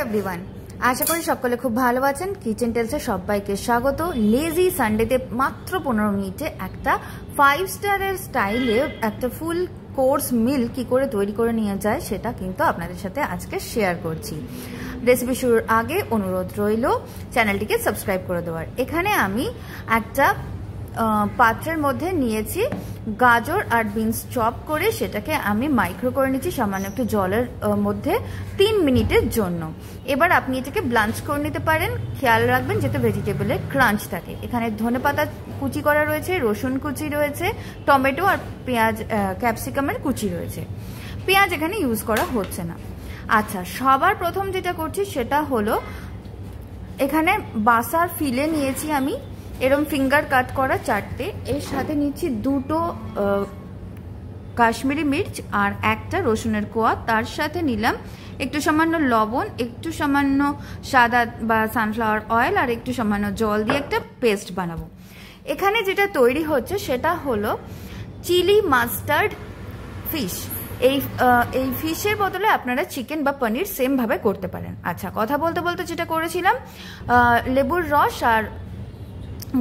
Everyone, আশা করি সকলে খুব ভালো আছেন। কিচেন টেলসে সবাইকে স্বাগত। লেজি সানডেতে মাত্র 15 মিনিটে একটা 5 স্টারের স্টাইলে একটা ফুল কোর্স মিল কি করে তৈরি করে নিয়ে যায় সেটা কিন্তু আপনাদের সাথে আজকে শেয়ার করছি। রেসিপি শুরুর আগে অনুরোধ রইল চ্যানেলটিকে সাবস্ক্রাইব করে দেওয়ার। এখানে আমি একটা পাত্রের মধ্যে নিয়েছি গাজর আর বিনস চপ করে, সেটাকে আমি মাইক্রো করে নিচ্ছি সামান্য একটু জলের মধ্যে 3 মিনিটের জন্য। এবার আপনি এটাকে ব্লাঞ্চ করে নিতে পারেন, খেয়াল রাখবেন যাতে ভেজিটেবলের ক্রাঞ্চ থাকে। এখানে ধনেপাতা কুচি করা রয়েছে, রসুন কুচি রয়েছে, টমেটো আর পেঁয়াজ ক্যাপসিকামের কুচি রয়েছে। পেঁয়াজ এখানে ইউজ করা হচ্ছে না। আচ্ছা, সবার প্রথম যেটা করছি সেটা হলো এখানে বাসার ফিলে নিয়েছি আমি এরকম ফিঙ্গার কাট করা 4টে, এর সাথে নিচ্ছি 2টো কাশ্মীরি মির্চ আর একটা রসুনের কোয়া, তার সাথে নিলাম একটু সামান্য লবণ, একটু সামান্য সাদা বা সানফ্লাওয়ার অয়েল আর একটু সামান্য জল দিয়ে একটা পেস্ট বানাবো। এখানে যেটা তৈরি হচ্ছে সেটা হলো চিলি মাস্টার্ড ফিশ। এই ফিশের বদলে আপনারা চিকেন বা পনির সেম ভাবে করতে পারেন। আচ্ছা, কথা বলতে বলতে যেটা করেছিলাম, লেবুর রস আর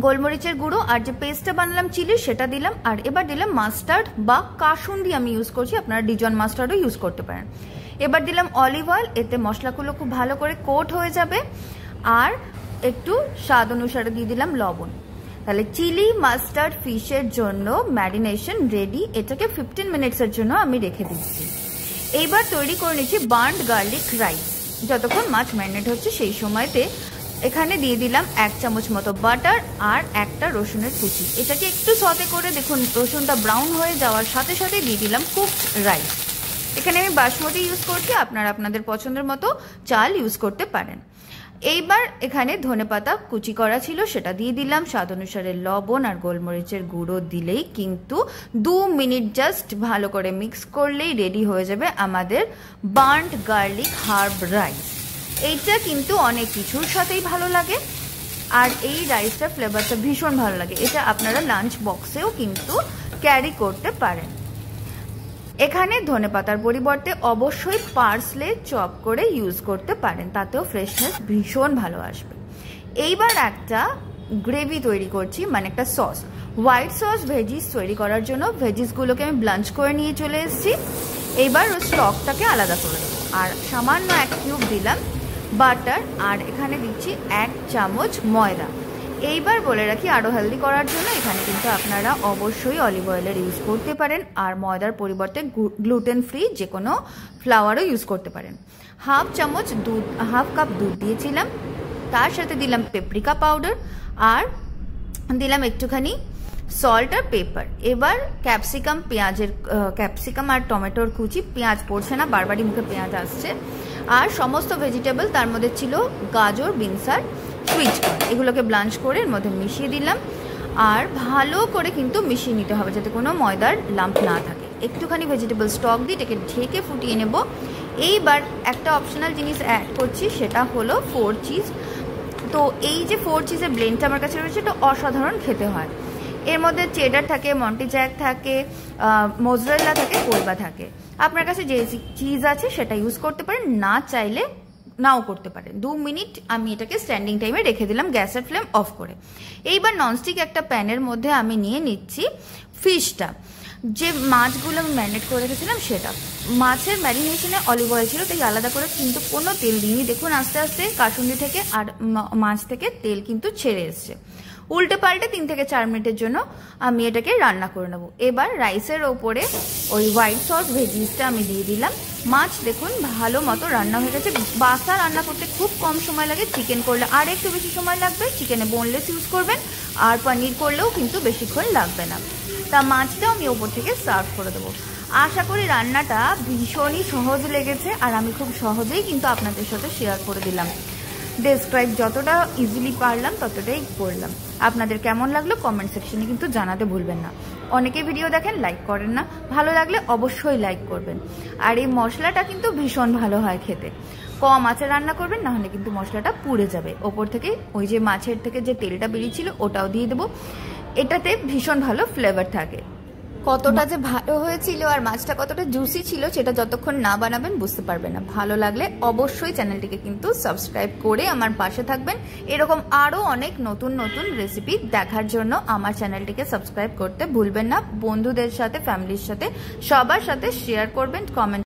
গোলমরিচের গুঁড়ো আর যে পেস্টটা বানালাম চিলি সেটা দিলাম, আর এবার দিলাম মাস্টার্ড বা কাসুন্দি আমি ইউজ করছি, আপনারা ডিজন মাস্টার্ডও ইউজ করতে পারেন। এবার দিলাম অলিভ অয়েল, এতে মশলাগুলো খুব ভালো করে কোট হয়ে যাবে, আর একটু স্বাদ অনুসারে দিয়ে দিলাম লবণ। তাহলে চিলি মাস্টার্ড ফিশের জন্য ম্যারিনেশন রেডি। এটাকে 15 মিনিটসের জন্য আমি রেখে দিচ্ছি। এইবার তৈরি করে নিচ্ছি বার্নড গার্লিক রাইস। যতক্ষণ মাছ ম্যারিনেট হচ্ছে সেই সময়তে এখানে দিয়ে দিলাম 1 চামচ মতো বাটার আর একটা রসুনের কুচি। এটাকে একটু সতে করে দেখুন রসুনটা ব্রাউন হয়ে যাওয়ার সাথে সাথে দিয়ে দিলাম কুকড রাইস। এখানে আমি বাসমতি ইউজ করছি, আপনারা আপনাদের পছন্দের মতো চাল ইউজ করতে পারেন। এইবার এখানে ধনেপাতা কুচি করা ছিল সেটা দিয়ে দিলাম, স্বাদ অনুসারে লবণ আর গোলমরিচের গুঁড়ো দিলেই কিন্তু 2 মিনিট জাস্ট ভালো করে মিক্স করলেই রেডি হয়ে যাবে আমাদের বার্নড গার্লিক হার্ব রাইস। এইটা কিন্তু অনেক কিছুর সাথেই ভালো লাগে, আর এই রাইসটার ফ্লেভারটা ভীষণ ভালো লাগে। এটা আপনারা লাঞ্চ বক্সেও কিন্তু ক্যারি করতে পারেন। এখানে ধনেপাতার পরিবর্তে অবশ্যই পার্সলে চপ করে ইউজ করতে পারেন, তাতেও ফ্রেশনেস ভীষণ ভালো আসবে। এইবার একটা গ্রেভি তৈরি করছি, মানে একটা সস। হোয়াইট সস ভেজিস তৈরি করার জন্য ভেজিসগুলোকে আমি ব্লাঞ্চ করে নিয়ে চলে এসেছি। এইবার ওই স্টকটাকে আলাদা করে দেবো, আর সামান্য 1 কিউব দিলাম বাটার, আর এখানে দিচ্ছি 1 চামচ ময়দা। এইবার বলে রাখি, আরও হেলদি করার জন্য এখানে কিন্তু আপনারা অবশ্যই অলিভ অয়েলের ইউজ করতে পারেন, আর ময়দার পরিবর্তে গ্লুটেন ফ্রি যে কোনো ফ্লাওয়ারও ইউজ করতে পারেন। হাফ কাপ দুধ দিয়েছিলাম, তার সাথে দিলাম পেপরিকা পাউডার আর দিলাম একটুখানি সল্ট আর পেপার। এবার ক্যাপসিকাম আর টমেটোর কুচি, পেঁয়াজ পড়ছে না, বারবারই মুখে পেঁয়াজ আসছে, আর সমস্ত ভেজিটেবল, তার মধ্যে ছিল গাজর, বিনস আর সুইট কর্ন, এগুলোকে ব্লাঞ্চ করে এর মধ্যে মিশিয়ে দিলাম। আর ভালো করে কিন্তু মিশিয়ে নিতে হবে যাতে কোনো ময়দার লাম্প না থাকে। একটুখানি ভেজিটেবল স্টক দিয়ে এটাকে ঢেকে ফুটিয়ে নেব। এইবার একটা অপশনাল জিনিস অ্যাড করছি, সেটা হলো 4 চিজ। তো এই যে 4 চিজের ব্লেন্ডটা আমার কাছে রয়েছে, এটা অসাধারণ খেতে হয়। এর মধ্যে চেডার থাকে, মন্টিজ্যাক থাকে, মোজরেলা থাকে, কোলবা থাকে। আপনার কাছে যে চিজ আছে সেটা ইউজ করতে পারেন, না চাইলে নাও করতে পারেন। 2 মিনিট আমি এটাকে স্ট্যান্ডিং টাইমে রেখে দিলাম গ্যাসের ফ্লেম অফ করে। এইবার ননস্টিক একটা প্যানের মধ্যে আমি নিয়ে নিচ্ছি ফিশটা, যে মাছগুলো আমি ম্যারিনেট করে রেখেছিলাম সেটা। মাছের ম্যারিনেশনে অলিভ অয়েল ছিল, তাই আলাদা করে কিন্তু কোনো তেল দিইনি। দেখুন আস্তে আস্তে কাসুন্দি থেকে আর মাছ থেকে তেল কিন্তু ছেড়ে এসছে। উল্টে পাল্টে 3 থেকে 4 মিনিটের জন্য আমি এটাকে রান্না করে নেব। এবার রাইসের ওপরে ওই হোয়াইট সস ভেজিসটা আমি দিয়ে দিলাম। মাছ দেখুন ভালো মতো রান্না হয়ে গেছে। বাসা রান্না করতে খুব কম সময় লাগে, চিকেন করলে আর একটু বেশি সময় লাগবে। চিকেনে বোনলেস ইউজ করবেন, আর পনির করলেও কিন্তু বেশিক্ষণ লাগবে না। তা মাছটাও আমি ওপর থেকে সার্ভ করে দেবো। আশা করি রান্নাটা ভীষণই সহজ লেগেছে, আর আমি খুব সহজেই কিন্তু আপনাদের সাথে শেয়ার করে দিলাম। ডেসক্রাইব যতটা ইজিলি পারলাম ততটাই করলাম। আপনাদের কেমন লাগলো কমেন্ট সেকশনে কিন্তু জানাতে ভুলবেন না। অনেকে ভিডিও দেখেন, লাইক করেন না, ভালো লাগলে অবশ্যই লাইক করবেন। আর এই মশলাটা কিন্তু ভীষণ ভালো হয় খেতে। কম আঁচে রান্না করবেন, না হলে কিন্তু মশলাটা পুড়ে যাবে। ওপর থেকে ওই যে মাছের থেকে যে তেলটা বেরিয়েছিল ওটাও দিয়ে দেবো, এটাতে ভীষণ ভালো ফ্লেভার থাকে। কতটা যে ভালো হয়েছিল আর মাছটা কতটা জুসি ছিল সেটা যতক্ষণ না বানাবেন বুঝতে পারবেন না। ভালো লাগলে অবশ্যই চ্যানেলটিকে কিন্তু সাবস্ক্রাইব করে আমার পাশে থাকবেন। এরকম আরও অনেক নতুন নতুন রেসিপি দেখার জন্য আমার চ্যানেলটিকে সাবস্ক্রাইব করতে ভুলবেন না। বন্ধুদের সাথে, ফ্যামিলির সাথে, সবার সাথে শেয়ার করবেন, কমেন্ট